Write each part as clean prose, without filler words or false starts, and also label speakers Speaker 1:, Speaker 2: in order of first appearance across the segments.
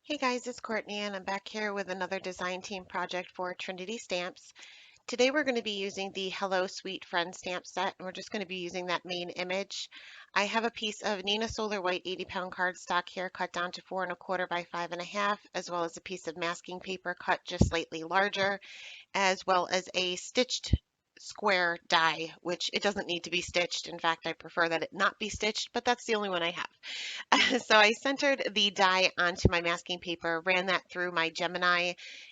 Speaker 1: Hey guys, it's Courtney and I'm back here with another design team project for Trinity Stamps. Today we're going to be using the Hello Sweet Friend stamp set and we're just going to be using that main image. I have a piece of Nina Solar White 80-pound cardstock here cut down to 4 1/4 by 5 1/2, as well as a piece of masking paper cut just slightly larger, as well as a stitched square die, which it doesn't need to be stitched. In fact, I prefer that it not be stitched, but that's the only one I have. So I centered the die onto my masking paper, ran that through my Gemini,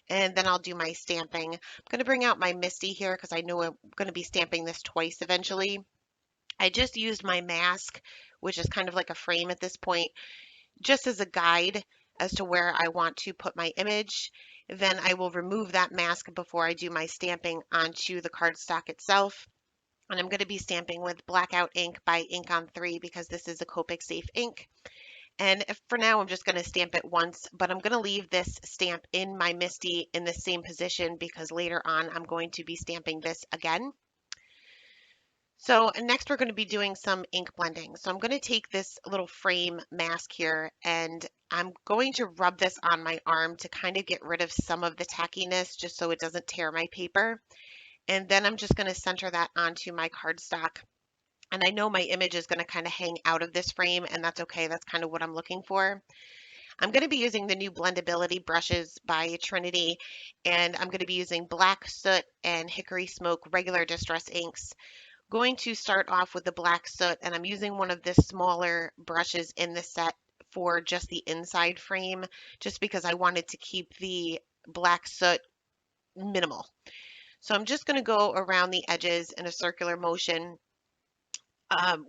Speaker 1: and then I'll do my stamping. I'm going to bring out my Misty here because I know I'm going to be stamping this twice eventually. I just used my mask, which is kind of like a frame at this point, just as a guide as to where I want to put my image. Then I will remove that mask before I do my stamping onto the cardstock itself. And I'm going to be stamping with Blackout ink by Ink on 3 because this is a Copic safe ink. And for now, I'm just going to stamp it once, but I'm going to leave this stamp in my Misty in the same position because later on I'm going to be stamping this again. So next we're going to be doing some ink blending. So I'm going to take this little frame mask here and I'm going to rub this on my arm to kind of get rid of some of the tackiness just so it doesn't tear my paper. And then I'm just going to center that onto my cardstock. And I know my image is going to kind of hang out of this frame, and that's okay. That's kind of what I'm looking for. I'm going to be using the new Blendability brushes by Trinity, and I'm going to be using Black Soot and Hickory Smoke regular Distress inks. Going to start off with the Black Soot, and I'm using one of the smaller brushes in the set for just the inside frame, just because I wanted to keep the Black Soot minimal. So I'm just going to go around the edges in a circular motion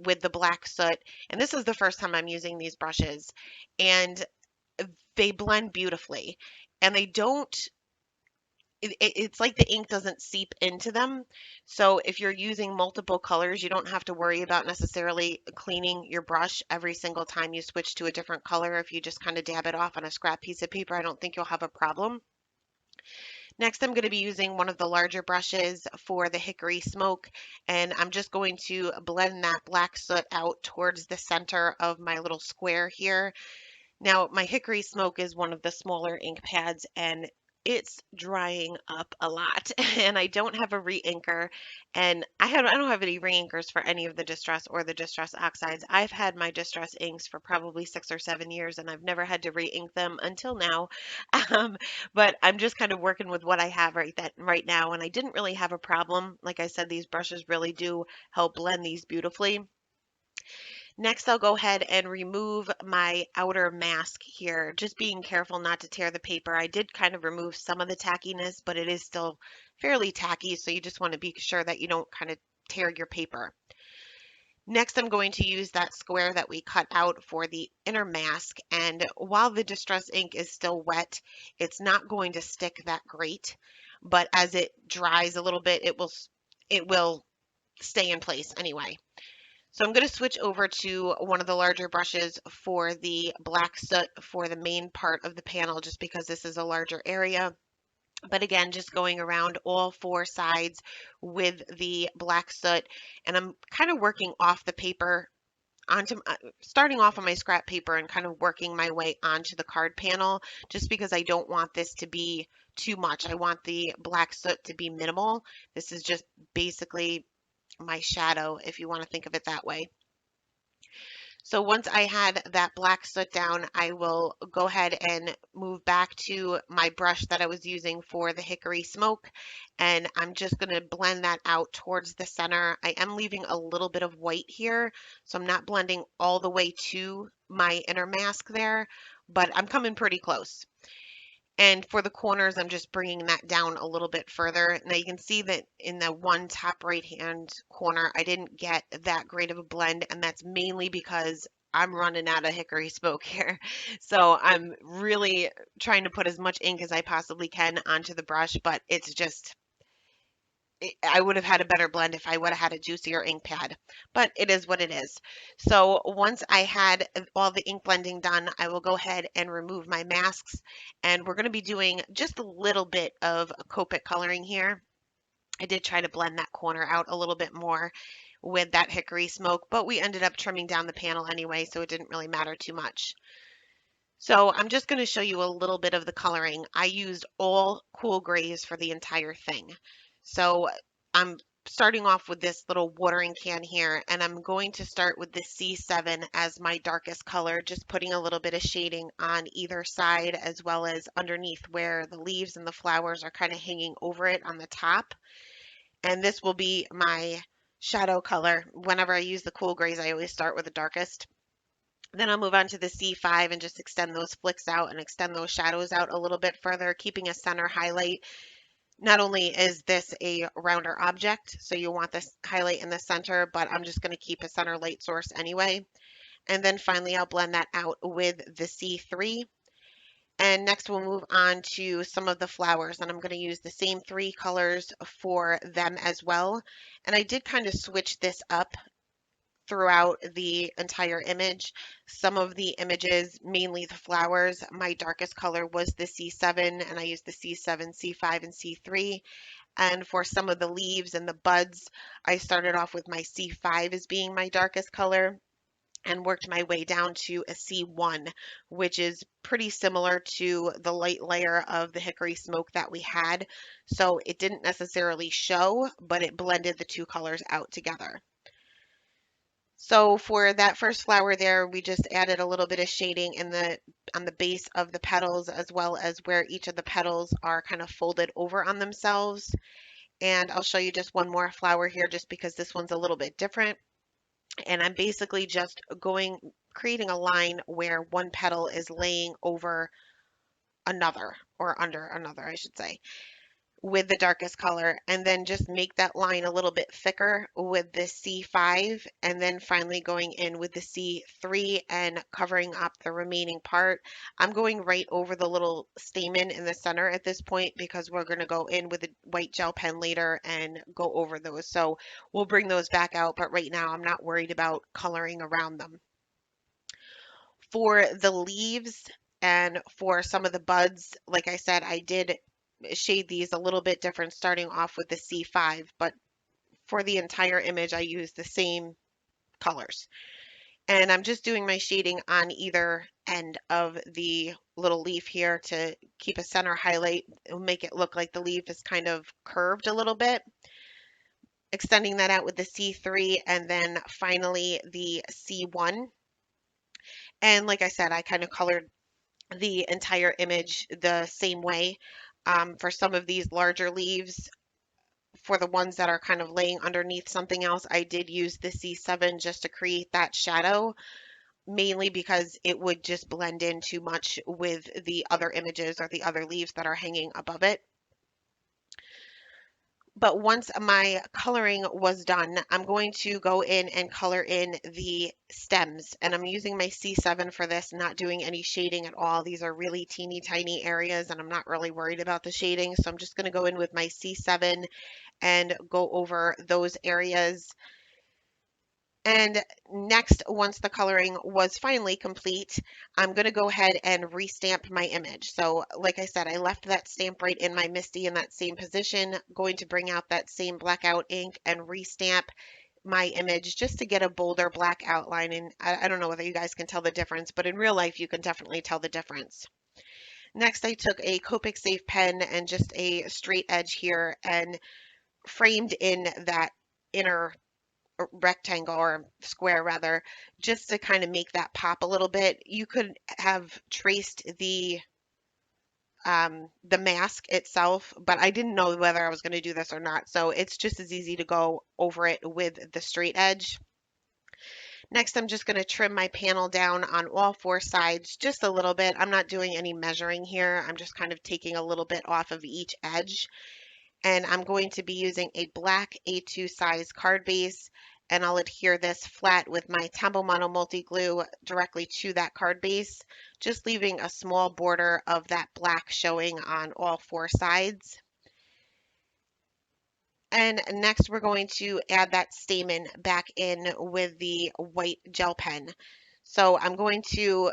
Speaker 1: with the Black Soot, and this is the first time I'm using these brushes, and they blend beautifully and they don't it's like the ink doesn't seep into them. So if you're using multiple colors, you don't have to worry about necessarily cleaning your brush every single time you switch to a different color. If you just kind of dab it off on a scrap piece of paper, I don't think you'll have a problem. Next, I'm going to be using one of the larger brushes for the Hickory Smoke, and I'm just going to blend that Black Soot out towards the center of my little square here. Now, my Hickory Smoke is one of the smaller ink pads and it's drying up a lot and I don't have a re-inker, and I don't have any re-inkers for any of the Distress or the Distress Oxides. I've had my Distress inks for probably 6 or 7 years and I've never had to re-ink them until now. Um, but I'm just kind of working with what I have right now, and I didn't really have a problem. Like I said, these brushes really do help blend these beautifully. Next, I'll go ahead and remove my outer mask here, just being careful not to tear the paper. I did kind of remove some of the tackiness, but it is still fairly tacky, so you just want to be sure that you don't kind of tear your paper. Next, I'm going to use that square that we cut out for the inner mask, and while the Distress ink is still wet, it's not going to stick that great, but as it dries a little bit, it will stay in place anyway. So I'm going to switch over to one of the larger brushes for the Black Soot for the main part of the panel, just because this is a larger area. But again, just going around all four sides with the Black Soot. And I'm kind of working off the paper starting off on my scrap paper and kind of working my way onto the card panel, just because I don't want this to be too much. I want the Black Soot to be minimal. This is just basically my shadow, if you want to think of it that way. So once I had that Black Soot down, I will go ahead and move back to my brush that I was using for the Hickory Smoke, and I'm just going to blend that out towards the center. I am leaving a little bit of white here, so I'm not blending all the way to my inner mask there, but I'm coming pretty close. And for the corners, I'm just bringing that down a little bit further. Now you can see that in the one top right hand corner, I didn't get that great of a blend, and that's mainly because I'm running out of Hickory Smoke here. So I'm really trying to put as much ink as I possibly can onto the brush, but it's just, I would have had a better blend if I would have had a juicier ink pad, but it is what it is. So once I had all the ink blending done, I will go ahead and remove my masks, and we're going to be doing just a little bit of Copic coloring here. I did try to blend that corner out a little bit more with that Hickory Smoke, but we ended up trimming down the panel anyway, so it didn't really matter too much. So I'm just going to show you a little bit of the coloring. I used all cool grays for the entire thing. So I'm starting off with this little watering can here, and I'm going to start with the C7 as my darkest color, just putting a little bit of shading on either side as well as underneath where the leaves and the flowers are kind of hanging over it on the top. And this will be my shadow color. Whenever I use the cool grays, I always start with the darkest. Then I'll move on to the C5 and just extend those flicks out and extend those shadows out a little bit further, keeping a center highlight. Not only is this a rounder object, so you want this highlight in the center, but I'm just going to keep a center light source anyway. And then finally, I'll blend that out with the C3. And next we'll move on to some of the flowers, and I'm going to use the same three colors for them as well. And I did kind of switch this up throughout the entire image. Some of the images, mainly the flowers, my darkest color was the C7, and I used the C7, C5, and C3. And for some of the leaves and the buds, I started off with my C5 as being my darkest color and worked my way down to a C1, which is pretty similar to the light layer of the hickory smoke that we had. So it didn't necessarily show, but it blended the two colors out together. So for that first flower there, we just added a little bit of shading in the on the base of the petals as well as where each of the petals are kind of folded over on themselves. And I'll show you just one more flower here just because this one's a little bit different. And I'm basically just creating a line where one petal is laying over another or under another, I should say, with the darkest color, and then just make that line a little bit thicker with the C5, and then finally going in with the C3 and covering up the remaining part. I'm going right over the little stamen in the center at this point because we're going to go in with a white gel pen later and go over those. So we'll bring those back out, but right now I'm not worried about coloring around them. For the leaves and for some of the buds, like I said, I did shade these a little bit different starting off with the C5, but for the entire image, I used the same colors. And I'm just doing my shading on either end of the little leaf here to keep a center highlight. It'll make it look like the leaf is kind of curved a little bit. Extending that out with the C3 and then finally the C1. And like I said, I kind of colored the entire image the same way. For some of these larger leaves, for the ones that are kind of laying underneath something else, I did use the C7 just to create that shadow, mainly because it would just blend in too much with the other images or the other leaves that are hanging above it. But once my coloring was done, I'm going to go in and color in the stems. And I'm using my C7 for this, not doing any shading at all. These are really teeny tiny areas and I'm not really worried about the shading. So I'm just going to go in with my C7 and go over those areas. And next, once the coloring was finally complete, I'm going to go ahead and restamp my image. So like I said, I left that stamp right in my Misty in that same position, going to bring out that same blackout ink and restamp my image just to get a bolder black outline. And I don't know whether you guys can tell the difference, but in real life, you can definitely tell the difference. Next, I took a Copic Safe pen and just a straight edge here and framed in that inner rectangle or square rather, just to kind of make that pop a little bit. You could have traced the mask itself, but I didn't know whether I was going to do this or not. So it's just as easy to go over it with the straight edge. Next, I'm just going to trim my panel down on all four sides just a little bit. I'm not doing any measuring here. I'm just kind of taking a little bit off of each edge. And I'm going to be using a black A2 size card base, and I'll adhere this flat with my Tombow Mono multi glue directly to that card base, just leaving a small border of that black showing on all four sides. And next we're going to add that stamen back in with the white gel pen. So I'm going to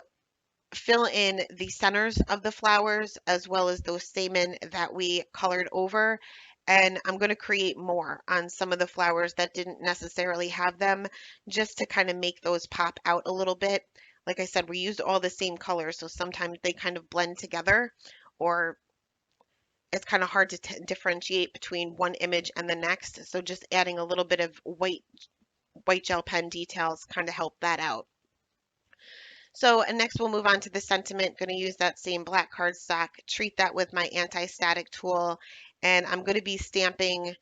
Speaker 1: fill in the centers of the flowers as well as those stamen that we colored over. And I'm going to create more on some of the flowers that didn't necessarily have them just to kind of make those pop out a little bit. Like I said, we used all the same colors, so sometimes they kind of blend together, or it's kind of hard to differentiate between one image and the next. So just adding a little bit of white gel pen details kind of help that out. So next we'll move on to the sentiment. Going to use that same black cardstock, treat that with my anti-static tool, and I'm going to be stamping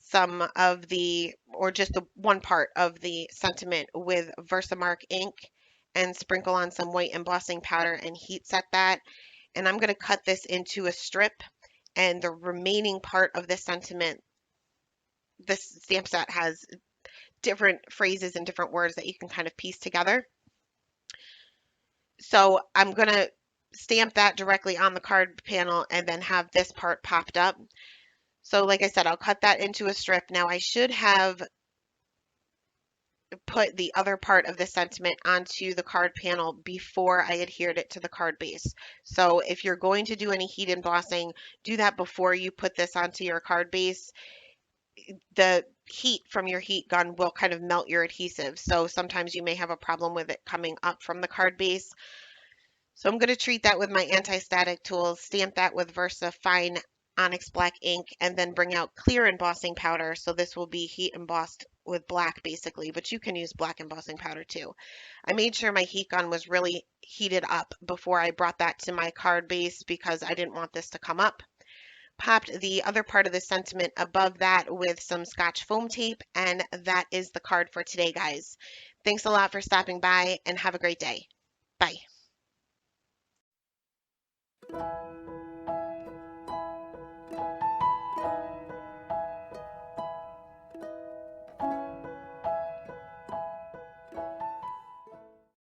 Speaker 1: some of the, or just the one part of the sentiment with Versamark ink and sprinkle on some white embossing powder and heat set that. And I'm going to cut this into a strip, and the remaining part of the sentiment, this stamp set has different phrases and different words that you can kind of piece together. So I'm going to stamp that directly on the card panel and then have this part popped up. So like I said, I'll cut that into a strip. Now I should have put the other part of the sentiment onto the card panel before I adhered it to the card base. So if you're going to do any heat embossing, do that before you put this onto your card base. The heat from your heat gun will kind of melt your adhesive. So sometimes you may have a problem with it coming up from the card base. So I'm going to treat that with my anti-static tools, stamp that with Versa Fine Onyx Black ink, and then bring out clear embossing powder. So this will be heat embossed with black basically, but you can use black embossing powder too. I made sure my heat gun was really heated up before I brought that to my card base because I didn't want this to come up. Popped the other part of the sentiment above that with some Scotch foam tape, and that is the card for today, guys. Thanks a lot for stopping by and have a great day. Bye.